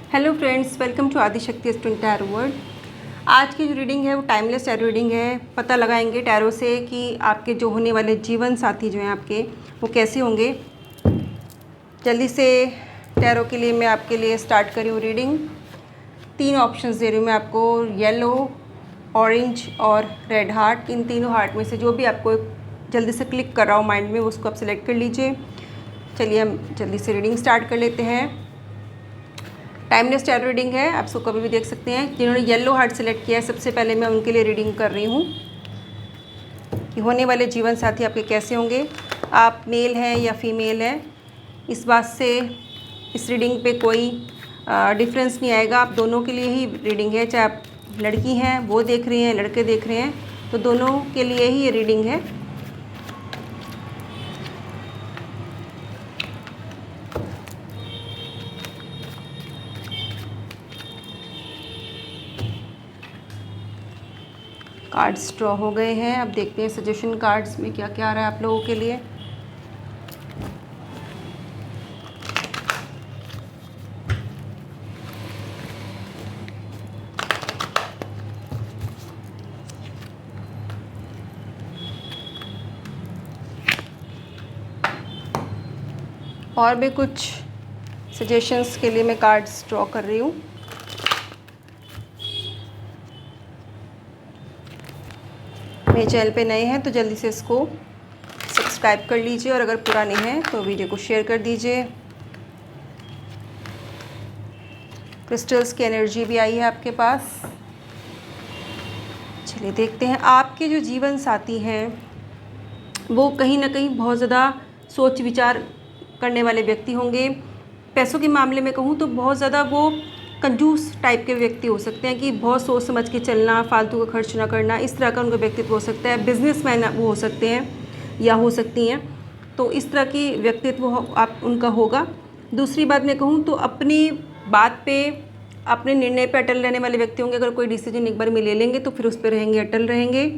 Hello friends, welcome to Adishakti astro tarot world. आज की जो रीडिंग है वो टाइमलेस टैरो रीडिंग है। पता लगाएंगे टैरो से कि आपके जो होने वाले जीवन साथी जो हैं आपके वो कैसे होंगे। जल्दी से टैरो के लिए मैं आपके लिए स्टार्ट करी हूँ रीडिंग। 3 ऑप्शंस दे रही हूँ मैं आपको, येलो, ऑरेंज और रेड हार्ट। इन तीनों हार्ट में से जो भी आपको जल्दी से क्लिक कर रहा हो माइंड में उसको आप सेलेक्ट कर लीजिए। चलिए हम जल्दी से रीडिंग स्टार्ट कर लेते हैं। टाइमलेस टैरो रीडिंग है, आप इसको कभी भी देख सकते हैं। जिन्होंने येलो हार्ट सेलेक्ट किया है सबसे पहले मैं उनके लिए रीडिंग कर रही हूँ कि होने वाले जीवन साथी आपके कैसे होंगे। आप मेल हैं या फीमेल हैं, इस बात से इस रीडिंग पे कोई डिफरेंस नहीं आएगा। आप दोनों के लिए ही रीडिंग है, चाहे आप लड़की हैं वो देख रही हैं, लड़के देख रहे हैं, तो दोनों के लिए ही ये रीडिंग है। कार्ड्स ड्रॉ हो गए हैं, अब देखते हैं सजेशन कार्ड्स में क्या क्या आ रहा है आप लोगों के लिए। और भी कुछ सजेशंस के लिए मैं कार्ड्स ड्रॉ कर रही हूँ। मेरे चैनल पे नए हैं तो जल्दी से इसको सब्सक्राइब कर लीजिए और अगर पुराने हैं तो वीडियो को शेयर कर दीजिए। क्रिस्टल्स की एनर्जी भी आई है आपके पास। चलिए देखते हैं, आपके जो जीवन साथी हैं वो कहीं ना कहीं बहुत ज़्यादा सोच विचार करने वाले व्यक्ति होंगे। पैसों के मामले में कहूँ तो बहुत ज़्यादा वो कंजूस टाइप के व्यक्ति हो सकते हैं कि बहुत सोच समझ के चलना, फालतू का खर्च ना करना, इस तरह का उनका व्यक्तित्व हो सकता है। बिजनेसमैन वो हो सकते हैं या हो सकती हैं, तो इस तरह की व्यक्तित्व आप उनका होगा। दूसरी बात मैं कहूँ तो अपनी बात पे, अपने निर्णय पे अटल रहने वाले व्यक्ति होंगे। अगर कोई डिसीजन एक बार में ले लेंगे तो फिर उस पर रहेंगे, अटल रहेंगे।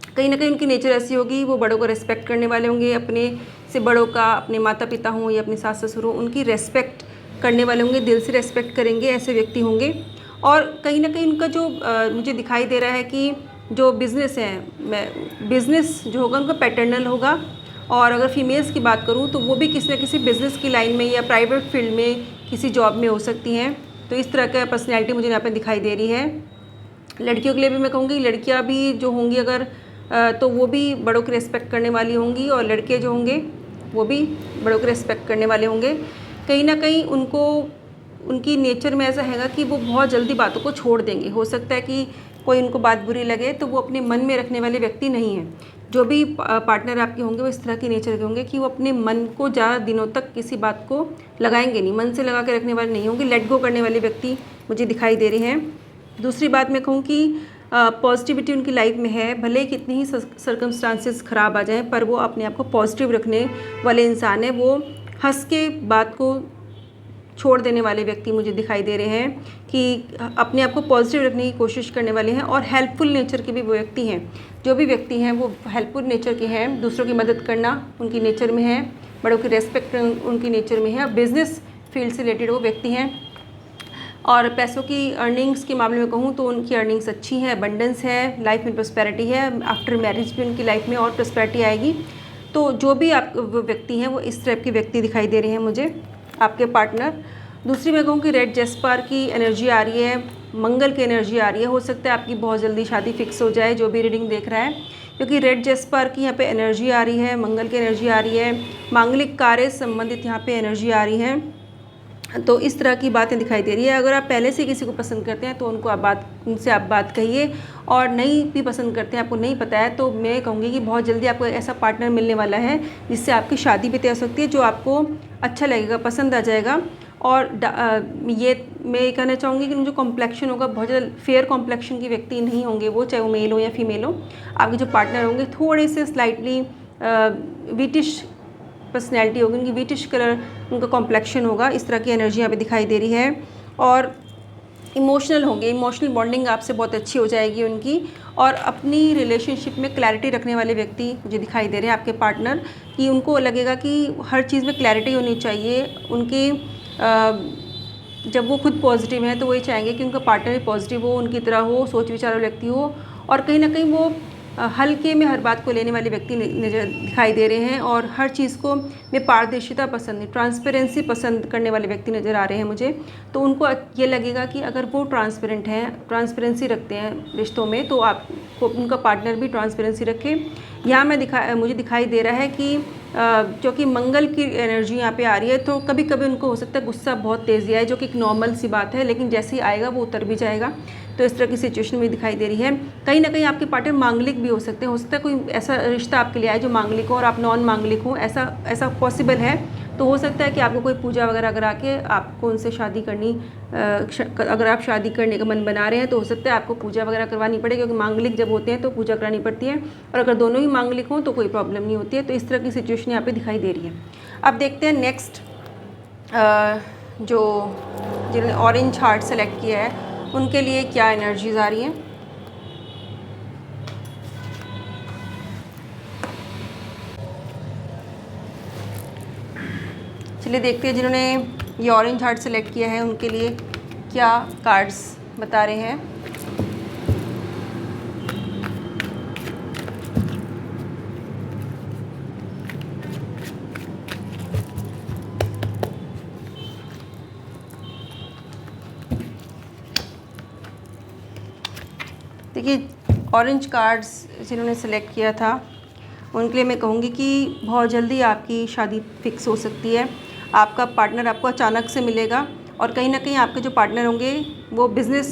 कहीं ना कहीं उनकी नेचर ऐसी होगी, वो बड़ों को रेस्पेक्ट करने वाले होंगे। अपने से बड़ों का, अपने माता पिता हों या अपने सास ससुर हों, उनकी रेस्पेक्ट करने वाले होंगे, दिल से रेस्पेक्ट करेंगे, ऐसे व्यक्ति होंगे। और कहीं ना कहीं उनका जो मुझे दिखाई दे रहा है कि जो बिज़नेस है, बिज़नेस जो होगा उनका पैटर्नल होगा। और अगर फीमेल्स की बात करूँ तो वो भी किसी न किसी बिज़नेस की लाइन में या प्राइवेट फील्ड में किसी जॉब में हो सकती हैं। तो इस तरह का पर्सनैलिटी मुझे यहाँ पर दिखाई दे रही है। लड़कियों के लिए भी मैं कहूँगी, लड़कियाँ भी जो होंगी अगर तो वो भी बड़ों की रेस्पेक्ट करने वाली होंगी, और लड़के जो होंगे वो भी बड़ों की रेस्पेक्ट करने वाले होंगे। कहीं ना कहीं उनको, उनकी नेचर में ऐसा हैगा कि वो बहुत जल्दी बातों को छोड़ देंगे। हो सकता है कि कोई उनको बात बुरी लगे तो वो अपने मन में रखने वाले व्यक्ति नहीं हैं। जो भी पार्टनर आपके होंगे वो इस तरह की नेचर के होंगे कि वो अपने मन को ज़्यादा दिनों तक किसी बात को लगाएंगे नहीं, मन से लगा के रखने वाले नहीं होंगे। लेट गो करने वाले व्यक्ति मुझे दिखाई दे रहे हैं। दूसरी बात मैं कहूँ कि पॉजिटिविटी उनकी लाइफ में है। भले ही कितनी ही सर्कमस्टांसेस ख़राब आ जाएं पर वो अपने आप को पॉजिटिव रखने वाले इंसान हैं। वो हंस के बात को छोड़ देने वाले व्यक्ति मुझे दिखाई दे रहे हैं कि अपने आप को पॉजिटिव रखने की कोशिश करने वाले हैं। और हेल्पफुल नेचर के भी वो व्यक्ति हैं। जो भी व्यक्ति हैं वो हेल्पफुल नेचर के हैं, दूसरों की मदद करना उनकी नेचर में है, बड़ों की रेस्पेक्ट उनकी नेचर में है। बिज़नेस फील्ड से रिलेटेड वो व्यक्ति हैं। और पैसों की अर्निंग्स के मामले में कहूँ तो उनकी अर्निंग्स अच्छी हैं, अबंडेंस है, लाइफ में प्रॉस्पेरिटी है। आफ्टर मैरिज भी उनकी लाइफ में और प्रॉस्पेरिटी आएगी। तो जो भी आप वो व्यक्ति हैं वो इस टाइप के व्यक्ति दिखाई दे रहे हैं मुझे, आपके पार्टनर। दूसरी मैं कहूँ कि रेड जैस्पर की एनर्जी आ रही है, मंगल की एनर्जी आ रही है। हो सकता है आपकी बहुत जल्दी शादी फिक्स हो जाए, जो भी रीडिंग देख रहा है, क्योंकि रेड जैस्पर की यहाँ पे एनर्जी आ रही है, मंगल की एनर्जी आ रही है, मांगलिक कार्य संबंधित यहाँ पे एनर्जी आ रही है। तो इस तरह की बातें दिखाई दे रही है। अगर आप पहले से किसी को पसंद करते हैं तो उनसे आप बात कहिए, और नहीं भी पसंद करते हैं, आपको नहीं पता है, तो मैं कहूँगी कि बहुत जल्दी आपको ऐसा पार्टनर मिलने वाला है जिससे आपकी शादी भी तय हो सकती है, जो आपको अच्छा लगेगा, पसंद आ जाएगा। और ये मैं कहना चाहूँगी कि जो कॉम्प्लेक्शन होगा, बहुत ज़्यादा फेयर कॉम्प्लेक्शन के व्यक्ति नहीं होंगे वो, चाहे वो मेल हो या फीमेल हो। आपके जो पार्टनर होंगे थोड़े से स्लाइटली विटिश पर्सनैलिटी होगी, उनकी विटिश कलर उनका कॉम्प्लेक्शन होगा। इस तरह की एनर्जी यहाँ पे दिखाई दे रही है। और इमोशनल होंगे, इमोशनल बॉन्डिंग आपसे बहुत अच्छी हो जाएगी उनकी। और अपनी रिलेशनशिप में क्लैरिटी रखने वाले व्यक्ति मुझे दिखाई दे रहे हैं आपके पार्टनर, कि उनको लगेगा कि हर चीज़ में क्लैरिटी होनी चाहिए। उनकी जब वो खुद पॉजिटिव हैं तो वो ये चाहेंगे कि उनका पार्टनर भी पॉजिटिव हो, उनकी तरह हो, सोच विचार वाला व्यक्ति हो, और कहीं ना कहीं वो हल्के में हर बात को लेने वाले व्यक्ति नजर दिखाई दे रहे हैं, और हर चीज़ को में पारदर्शिता पसंद है, ट्रांसपेरेंसी पसंद करने वाले व्यक्ति नज़र आ रहे हैं मुझे। तो उनको ये लगेगा कि अगर वो ट्रांसपेरेंट हैं, ट्रांसपेरेंसी रखते हैं रिश्तों में, तो आपको उनका पार्टनर भी ट्रांसपेरेंसी रखे। यहाँ मुझे दिखाई दे रहा है कि क्योंकि मंगल की एनर्जी यहाँ पे आ रही है, तो कभी कभी उनको हो सकता है गुस्सा बहुत तेज़ी आए, जो कि एक नॉर्मल सी बात है, लेकिन जैसे ही आएगा वो उतर भी जाएगा। तो इस तरह की सिचुएशन में दिखाई दे रही है। कहीं ना कहीं आपके पार्टनर मांगलिक भी हो सकते हैं, हो सकता है कोई ऐसा रिश्ता आपके लिए आए जो मांगलिक हो और आप नॉन मांगलिक हो, ऐसा पॉसिबल है। तो हो सकता है कि आपको कोई पूजा वगैरह करा के आपको उनसे शादी करनी, अगर आप शादी करने का मन बना रहे हैं तो हो सकता है आपको पूजा वगैरह करवानी पड़े, क्योंकि मांगलिक जब होते हैं तो पूजा करानी पड़ती है, और अगर दोनों ही मांगलिक हों तो कोई प्रॉब्लम नहीं होती है। तो इस तरह की सिचुएशन यहाँ पे दिखाई दे रही है। अब देखते हैं नेक्स्ट, जो जिन्होंने ऑरेंज हार्ट सेलेक्ट किया है उनके लिए क्या एनर्जीज आ रही हैं। चलिए देखते हैं जिन्होंने ये ऑरेंज हार्ट सेलेक्ट किया है उनके लिए क्या कार्ड्स बता रहे हैं। देखिए, ऑरेंज कार्ड्स जिन्होंने सेलेक्ट किया था उनके लिए मैं कहूँगी कि बहुत जल्दी आपकी शादी फिक्स हो सकती है। आपका पार्टनर आपको अचानक से मिलेगा, और कहीं ना कहीं आपके जो पार्टनर होंगे वो बिज़नेस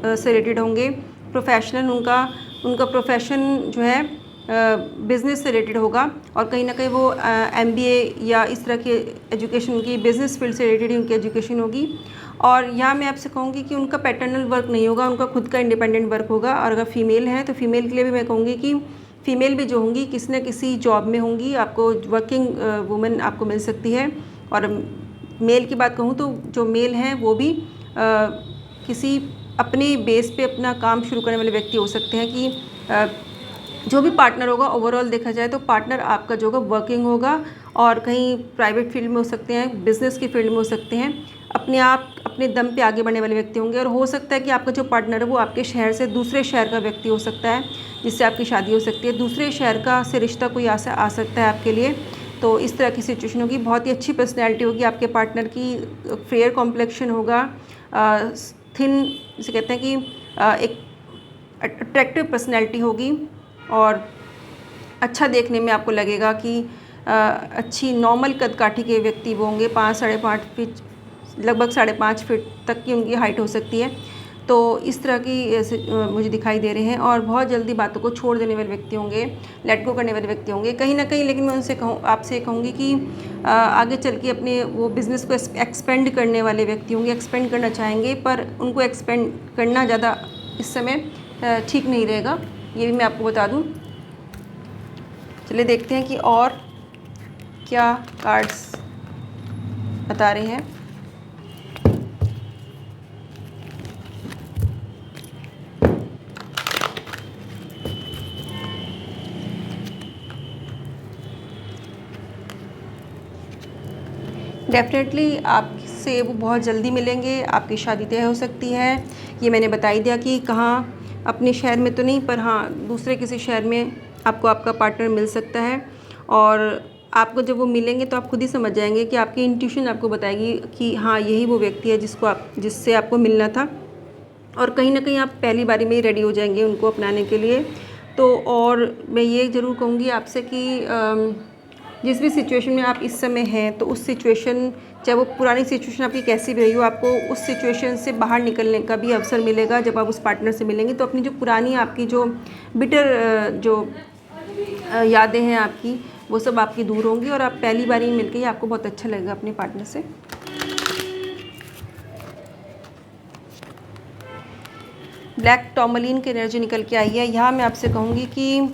से रिलेटेड होंगे, प्रोफेशनल, उनका प्रोफेशन जो है बिज़नेस से रिलेटेड होगा, और कहीं ना कहीं वो MBA या इस तरह की एजुकेशन की बिज़नेस फील्ड से रिलेटेड उनकी एजुकेशन होगी। और यहाँ मैं आपसे कहूँगी कि उनका पैटर्नल वर्क नहीं होगा, उनका खुद का इंडिपेंडेंट वर्क होगा। और अगर फीमेल है तो फीमेल के लिए भी मैं कहूँगी कि फ़ीमेल भी जो होंगी किसी न किसी जॉब में होंगी, आपको वर्किंग वुमेन आपको मिल सकती है। और मेल की बात कहूँ तो जो मेल हैं वो भी किसी अपनी बेस पे अपना काम शुरू करने वाले व्यक्ति हो सकते हैं। कि जो भी पार्टनर होगा, ओवरऑल देखा जाए तो पार्टनर आपका जो होगा वर्किंग होगा, और कहीं प्राइवेट फील्ड में हो सकते हैं, बिज़नेस की फील्ड में हो सकते हैं, अपने दम पे आगे बढ़ने वाले व्यक्ति होंगे। और हो सकता है कि आपका जो पार्टनर है वो आपके शहर से दूसरे शहर का व्यक्ति हो सकता है, जिससे आपकी शादी हो सकती है। दूसरे शहर का से रिश्ता कोई आ सकता है आपके लिए। तो इस तरह की सिचुएशन होगी। बहुत ही अच्छी पर्सनैलिटी होगी आपके पार्टनर की, फेयर कॉम्प्लेक्शन होगा, थिन जिसे कहते हैं कि एक अट्रैक्टिव पर्सनैलिटी होगी, और अच्छा देखने में आपको लगेगा कि अच्छी नॉर्मल कद काठी के व्यक्ति वो होंगे। 5-5.5 फीट, लगभग 5.5 फीट तक की उनकी हाइट हो सकती है। तो इस तरह की मुझे दिखाई दे रहे हैं, और बहुत जल्दी बातों को छोड़ देने वाले व्यक्ति होंगे, लेट गो करने वाले व्यक्ति होंगे कहीं ना कहीं। लेकिन मैं उनसे आपसे कहूँगी कि आगे चल के अपने वो बिज़नेस को एक्सपेंड करने वाले व्यक्ति होंगे, एक्सपेंड करना चाहेंगे, पर उनको एक्सपेंड करना ज़्यादा इस समय ठीक नहीं रहेगा, ये भी मैं आपको बता दूँ। चलिए देखते हैं कि और क्या कार्ड्स बता रहे हैं। डेफिनेटली आपसे वो बहुत जल्दी मिलेंगे, आपकी शादी तय हो सकती है। ये मैंने बता ही दिया कि कहाँ, अपने शहर में तो नहीं, पर हाँ दूसरे किसी शहर में आपको आपका पार्टनर मिल सकता है। और आपको जब वो मिलेंगे तो आप खुद ही समझ जाएंगे कि आपकी इंट्यूशन आपको बताएगी कि हाँ यही वो व्यक्ति है जिससे आपको मिलना था। और कहीं ना कहीं आप पहली बारी में ही रेडी हो जाएंगे उनको अपनाने के लिए। तो और मैं ये ज़रूर कहूँगी आपसे कि जिस भी सिचुएशन में आप इस समय हैं, तो उस सिचुएशन, चाहे वो पुरानी सिचुएशन आपकी कैसी भी रही हो, आपको उस सिचुएशन से बाहर निकलने का भी अवसर मिलेगा। जब आप उस पार्टनर से मिलेंगे तो अपनी जो पुरानी आपकी जो बिटर जो यादें हैं आपकी, वो सब आपकी दूर होंगी, और आप पहली बार ही मिलके ही आपको बहुत अच्छा लगेगा अपने पार्टनर से। ब्लैक टॉर्मलिन की एनर्जी निकल के आई है। यहाँ मैं आपसे कहूँगी कि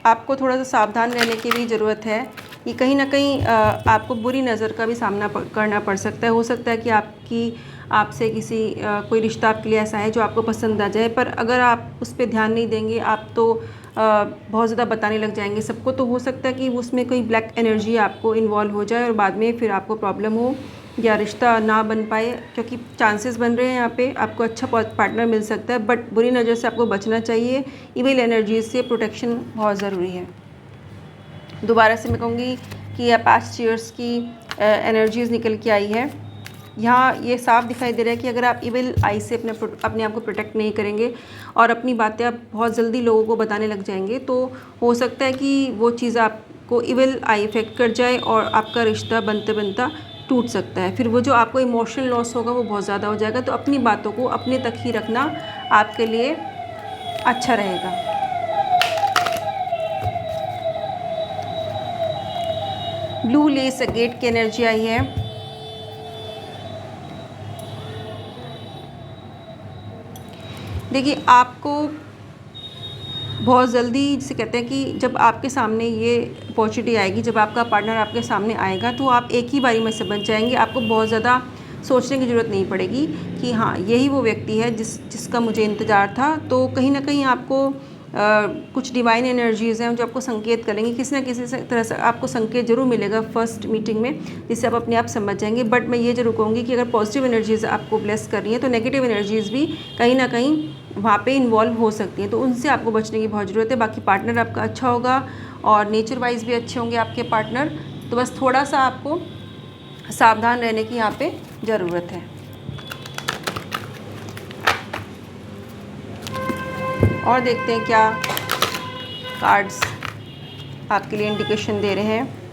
आपको थोड़ा सा सावधान रहने की भी ज़रूरत है। ये कहीं ना कहीं आपको बुरी नज़र का भी सामना करना पड़ सकता है। हो सकता है कि आपसे किसी कोई रिश्ता आपके लिए ऐसा है जो आपको पसंद आ जाए, पर अगर आप उस पर ध्यान नहीं देंगे, आप तो बहुत ज़्यादा बताने लग जाएंगे सबको, तो हो सकता है कि उसमें कोई ब्लैक एनर्जी आपको इन्वॉल्व हो जाए और बाद में फिर आपको प्रॉब्लम हो। या रिश्ता ना बन पाए, क्योंकि चांसेस बन रहे हैं यहाँ पे आपको अच्छा पार्टनर मिल सकता है, बट बुरी नज़र से आपको बचना चाहिए। इविल एनर्जीज से प्रोटेक्शन बहुत ज़रूरी है। दोबारा से मैं कहूँगी कि यह पास्ट ईयर्स की एनर्जीज़ निकल के आई है। यहाँ ये साफ दिखाई दे रहा है कि अगर आप इविल आई से अपने आप को प्रोटेक्ट नहीं करेंगे और अपनी बातें आप बहुत जल्दी लोगों को बताने लग जाएंगे, तो हो सकता है कि वो चीज़ आपको इविल आई इफ़ेक्ट कर जाए और आपका रिश्ता बनते बनता टूट सकता है। फिर वो जो आपको इमोशनल लॉस होगा वो बहुत ज़्यादा हो जाएगा। तो अपनी बातों को अपने तक ही रखना आपके लिए अच्छा रहेगा। ब्लू लेस अगेट की एनर्जी आई है। देखिए, आपको बहुत जल्दी, जिसे कहते हैं कि जब आपके सामने ये अपॉर्चुनिटी आएगी, जब आपका पार्टनर आपके सामने आएगा, तो आप एक ही बारी में समझ जाएंगे। आपको बहुत ज़्यादा सोचने की ज़रूरत नहीं पड़ेगी कि हाँ यही वो व्यक्ति है जिसका मुझे इंतज़ार था। तो कहीं ना कहीं आपको कुछ डिवाइन एनर्जीज़ हैं जो आपको संकेत करेंगी, किसी न किसी तरह से आपको संकेत जरूर मिलेगा फर्स्ट मीटिंग में, जिससे आप अपने आप समझ जाएंगे। बट मैं ये जरूर कहूँगी कि अगर पॉजिटिव एनर्जीज़ आपको ब्लेस कर रही हैं, तो नेगेटिव एनर्जीज़ भी कहीं ना कहीं वहाँ पे इन्वॉल्व हो सकती हैं, तो उनसे आपको बचने की बहुत ज़रूरत है। बाकी पार्टनर आपका अच्छा होगा और नेचर वाइज भी अच्छे होंगे आपके पार्टनर। तो बस थोड़ा सा आपको सावधान रहने की यहाँ पे ज़रूरत है। और देखते हैं क्या कार्ड्स आपके लिए इंडिकेशन दे रहे हैं।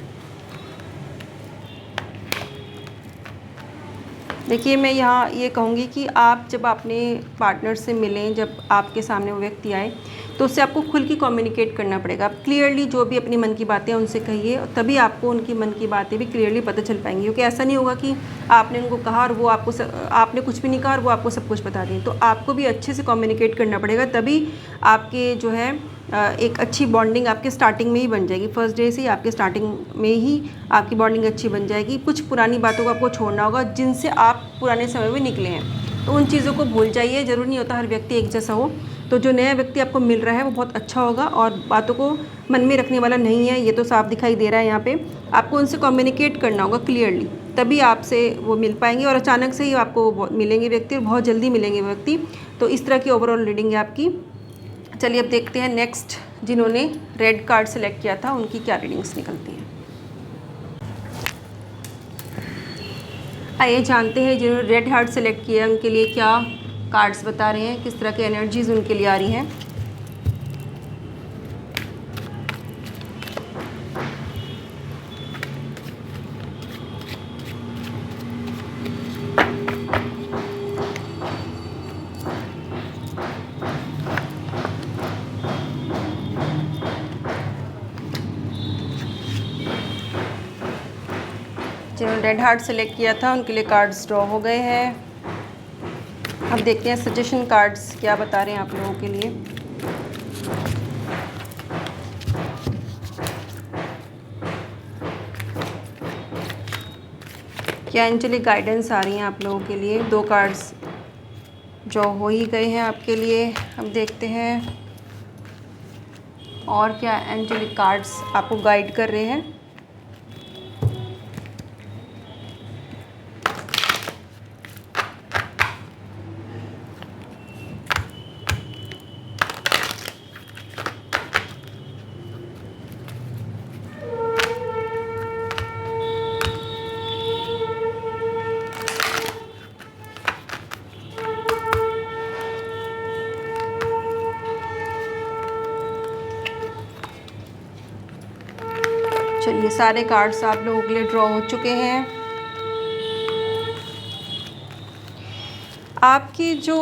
देखिए, मैं यहाँ ये कहूँगी कि आप जब अपने पार्टनर से मिलें, जब आपके सामने वो व्यक्ति आए, तो उससे आपको खुल के कम्युनिकेट करना पड़ेगा। आप क्लियरली जो भी अपनी मन की बातें उनसे कहिए, तभी आपको उनकी मन की बातें भी क्लियरली पता चल पाएंगी। क्योंकि ऐसा नहीं होगा कि आपने उनको कहा और वो आपको आपने कुछ भी नहीं कहा और वो आपको सब कुछ बता दें। तो आपको भी अच्छे से कम्युनिकेट करना पड़ेगा, तभी आपके जो है एक अच्छी बॉन्डिंग आपके स्टार्टिंग में ही बन जाएगी। फर्स्ट डे से ही आपके स्टार्टिंग में ही आपकी बॉन्डिंग अच्छी बन जाएगी। कुछ पुरानी बातों को आपको छोड़ना होगा जिनसे आप पुराने समय में निकले हैं, तो उन चीज़ों को भूल जाइए। ज़रूरी नहीं होता हर व्यक्ति एक जैसा हो। तो जो नया व्यक्ति आपको मिल रहा है वो बहुत अच्छा होगा और बातों को मन में रखने वाला नहीं है, ये तो साफ दिखाई दे रहा है। यहाँ पे आपको उनसे कम्युनिकेट करना होगा क्लियरली, तभी आपसे वो मिल पाएंगे। और अचानक से ही आपको मिलेंगे व्यक्ति, और बहुत जल्दी मिलेंगे व्यक्ति। तो इस तरह की ओवरऑल रीडिंग है आपकी। चलिए अब देखते हैं नेक्स्ट जिन्होंने रेड कार्ड सेलेक्ट किया था उनकी क्या रीडिंग्स निकलती हैं। आइए जानते हैं जिन्होंने रेड हार्ट सेलेक्ट किया उनके लिए क्या कार्ड्स बता रहे हैं, किस तरह की एनर्जीज उनके लिए आ रही हैं। जिन्होंने रेड हार्ट सेलेक्ट किया था उनके लिए कार्ड्स ड्रॉ हो गए हैं। अब देखते हैं सजेशन कार्ड्स क्या बता रहे हैं आप लोगों के लिए। क्या एंजेलिक गाइडेंस आ रही हैं आप लोगों के लिए। 2 कार्ड्स ड्रॉ हो ही गए हैं आपके लिए। अब देखते हैं और क्या एंजेलिक कार्ड्स आपको गाइड कर रहे हैं। चलिए, सारे कार्ड्स आप लोगों के लिए ड्रॉ हो चुके हैं। आपके जो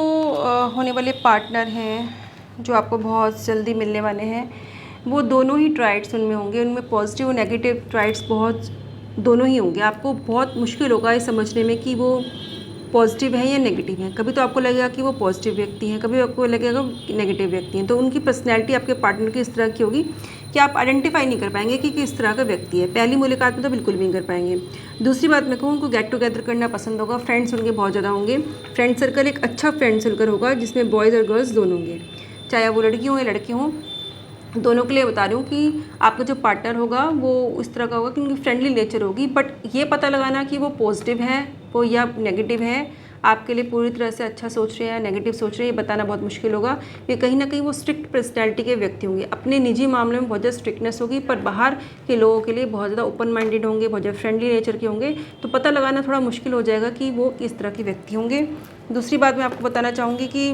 होने वाले पार्टनर हैं, जो आपको बहुत जल्दी मिलने वाले हैं, वो दोनों ही ट्राइड्स उनमें होंगे। उनमें पॉजिटिव और नेगेटिव ट्राइड्स बहुत दोनों ही होंगे। आपको बहुत मुश्किल होगा ये समझने में कि वो पॉजिटिव है या नेगेटिव है। कभी तो आपको लगेगा कि वो पॉजिटिव व्यक्ति हैं, कभी आपको लगेगा कि नेगेटिव व्यक्ति हैं। तो उनकी पर्सनैलिटी आपके पार्टनर की इस तरह की होगी कि आप आइडेंटिफाई नहीं कर पाएंगे कि किस तरह का व्यक्ति है। पहली मुलाकात में तो बिल्कुल भी नहीं कर पाएंगे। दूसरी बात मैं कहूँ, उनको गेट टुगेदर करना पसंद होगा। फ्रेंड्स उनके बहुत ज़्यादा होंगे। फ्रेंड सर्कल एक अच्छा फ्रेंड सर्कल होगा जिसमें बॉयज़ और गर्ल्स दोनों होंगे, चाहे वो लड़की हों या लड़के हों। दोनों के लिए बता रही हूँ कि आपका जो पार्टनर होगा वो इस तरह का होगा कि उनकी फ्रेंडली नेचर होगी, बट ये पता लगाना कि वो पॉजिटिव है वो या नेगेटिव है, आपके लिए पूरी तरह से अच्छा सोच रहे हैं नेगेटिव सोच रहे हैं, ये बताना बहुत मुश्किल होगा। ये कहीं ना कहीं वो स्ट्रिक्ट पर्सनैलिटी के व्यक्ति होंगे, अपने निजी मामले में बहुत ज़्यादा स्ट्रिक्टनेस होगी, पर बाहर के लोगों के लिए बहुत ज़्यादा ओपन माइंडेड होंगे, बहुत ज़्यादा फ्रेंडली नेचर के होंगे। तो पता लगाना थोड़ा मुश्किल हो जाएगा कि वो किस तरह के व्यक्ति होंगे। दूसरी बात मैं आपको बताना चाहूँगी कि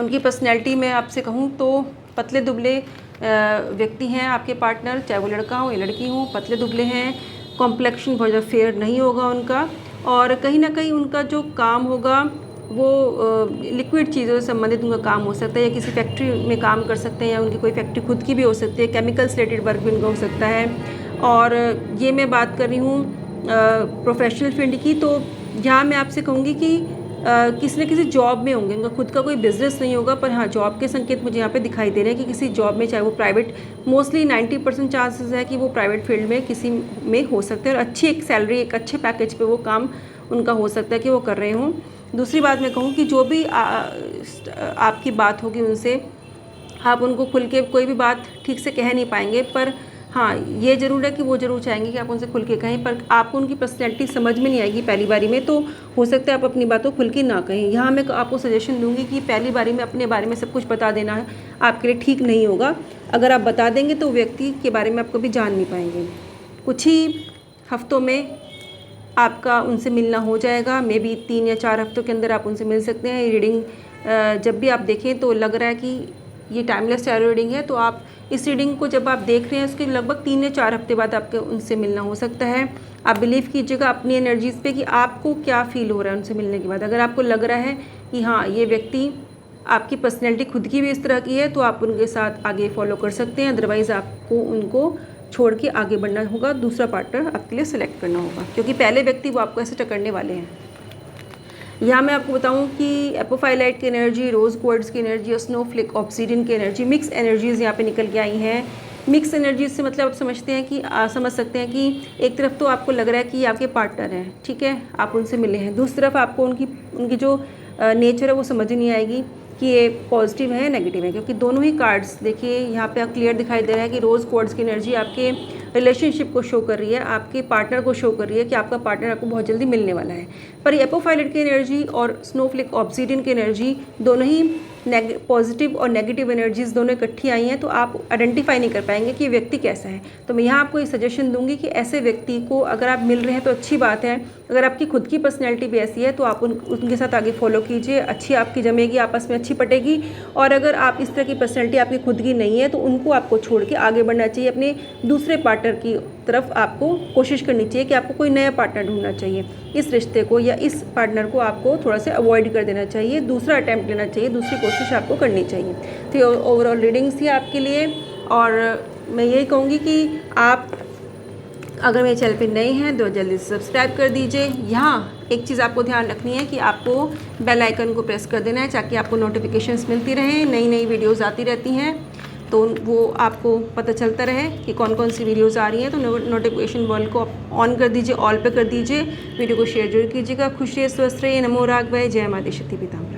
उनकी पर्सनैलिटी में आपसे कहूँ तो पतले दुबले व्यक्ति हैं आपके पार्टनर, चाहे वो लड़का हो या लड़की हो, पतले दुबले हैं, कॉम्प्लेक्शन बहुत ज़्यादा फेयर नहीं होगा उनका, और कहीं ना कहीं उनका जो काम होगा वो लिक्विड चीज़ों से संबंधित उनका काम हो सकता है, या किसी फैक्ट्री में काम कर सकते हैं, या उनकी कोई फैक्ट्री खुद की भी हो सकती है, केमिकल से रिलेटेड वर्क भी उनका हो सकता है। और ये मैं बात कर रही हूँ प्रोफेशनल फील्ड की, तो यहाँ मैं आपसे कहूँगी कि किसी न किसी जॉब में होंगे, उनका खुद का कोई बिजनेस नहीं होगा, पर हाँ जॉब के संकेत मुझे यहाँ पे दिखाई दे रहे हैं कि किसी जॉब में, चाहे वो प्राइवेट, मोस्टली 90% चांसेस है कि वो प्राइवेट फील्ड में किसी में हो सकते हैं, और अच्छी एक सैलरी एक अच्छे पैकेज पे वो काम उनका हो सकता है कि वो कर रहे हों। दूसरी बात मैं कहूँ कि जो भी आपकी बात होगी उनसे, आप उनको खुल के कोई भी बात ठीक से कह नहीं पाएंगे, पर हाँ ये ज़रूर है कि वो ज़रूर चाहेंगे कि आप उनसे खुल के कहें, पर आपको उनकी पर्सनैलिटी समझ में नहीं आएगी पहली बारी में, तो हो सकता है आप अपनी बातों खुल के ना कहें। यहाँ मैं आपको सजेशन दूंगी कि पहली बारी में अपने बारे में सब कुछ बता देना है आपके लिए ठीक नहीं होगा। अगर आप बता देंगे तो व्यक्ति के बारे में आप कभी जान नहीं पाएंगे। कुछ ही हफ्तों में आपका उनसे मिलना हो जाएगा, मे बी 3 या 4 हफ्तों के अंदर आप उनसे मिल सकते हैं। रीडिंग जब भी आप देखें तो लग रहा है कि ये टाइमलेस टैरो रीडिंग है, तो आप इस रीडिंग को जब आप देख रहे हैं उसके लगभग 3 या 4 हफ्ते बाद आपके उनसे मिलना हो सकता है। आप बिलीव कीजिएगा अपनी एनर्जीज़ पे कि आपको क्या फील हो रहा है उनसे मिलने के बाद। अगर आपको लग रहा है कि हाँ ये व्यक्ति, आपकी पर्सनैलिटी खुद की भी इस तरह की है, तो आप उनके साथ आगे फॉलो कर सकते हैं, अदरवाइज़ आपको उनको छोड़ के आगे बढ़ना होगा, दूसरा पार्टनर आपके लिए सेलेक्ट करना होगा, क्योंकि पहले व्यक्ति वो आपको ऐसे टकरने वाले हैं। यहाँ मैं आपको बताऊँ कि एपोफाइलाइट की एनर्जी, रोज़ क्वार्ट्ज की एनर्जी और स्नोफ्लेक ऑब्सीडियन की एनर्जी, मिक्स एनर्जीज़ यहाँ पे निकल के आई हैं। मिक्स एनर्जीज से मतलब आप समझते हैं कि समझ सकते हैं कि एक तरफ तो आपको लग रहा है कि ये आपके पार्टनर हैं, ठीक है, आप उनसे मिले हैं, दूसरी तरफ आपको उनकी जो नेचर है वो समझ नहीं आएगी कि ये पॉजिटिव है नेगेटिव है, क्योंकि दोनों ही कार्ड्स देखिए यहाँ पे क्लियर दिखाई दे रहा है कि रोज़ क्वार्ट्ज की एनर्जी आपके रिलेशनशिप को शो कर रही है, आपके पार्टनर को शो कर रही है कि आपका पार्टनर आपको बहुत जल्दी मिलने वाला है। पर एपोफाइलेट की एनर्जी और स्नोफ्लेक ऑब्सीडियन की एनर्जी दोनों ही पॉजिटिव और नेगेटिव एनर्जीज़ दोनों इकट्ठी आई हैं, तो आप आइडेंटिफाई नहीं कर पाएंगे कि व्यक्ति कैसा है। तो मैं यहाँ आपको ये सजेशन दूंगी कि ऐसे व्यक्ति को अगर आप मिल रहे हैं तो अच्छी बात है, अगर आपकी खुद की पर्सनैलिटी भी ऐसी है तो आप उनके साथ आगे फॉलो कीजिए, अच्छी आपकी जमेगी, आपस में अच्छी पटेगी। और अगर आप इस तरह की पर्सनैलिटी आपकी खुद की नहीं है तो उनको आपको छोड़ के आगे बढ़ना चाहिए, अपने दूसरे पार्टनर की तरफ आपको कोशिश करनी चाहिए कि आपको कोई नया पार्टनर ढूंढना चाहिए। इस रिश्ते को या इस पार्टनर को आपको थोड़ा सा अवॉइड कर देना चाहिए, दूसरा अटैम्प्ट लेना चाहिए, दूसरी कोशिश आपको करनी चाहिए। तो ये ओवरऑल रीडिंग्स थी आपके लिए, और मैं यही कहूँगी कि आप अगर मेरे चैनल पे नए हैं तो जल्दी से सब्सक्राइब कर दीजिए। यहाँ एक चीज़ आपको ध्यान रखनी है कि आपको बेल आइकन को प्रेस कर देना है ताकि आपको नोटिफिकेशंस मिलती रहें, नई नई वीडियोस आती रहती हैं तो वो आपको पता चलता रहे कि कौन कौन सी वीडियोस आ रही हैं। तो नोटिफिकेशन बेल को ऑन कर दीजिए, ऑल पे कर दीजिए, वीडियो को शेयर जरूर कीजिएगा। खुश रहिए, स्वस्थ रहिए, नमो राघवाय, जय माता शक्ति पितामह।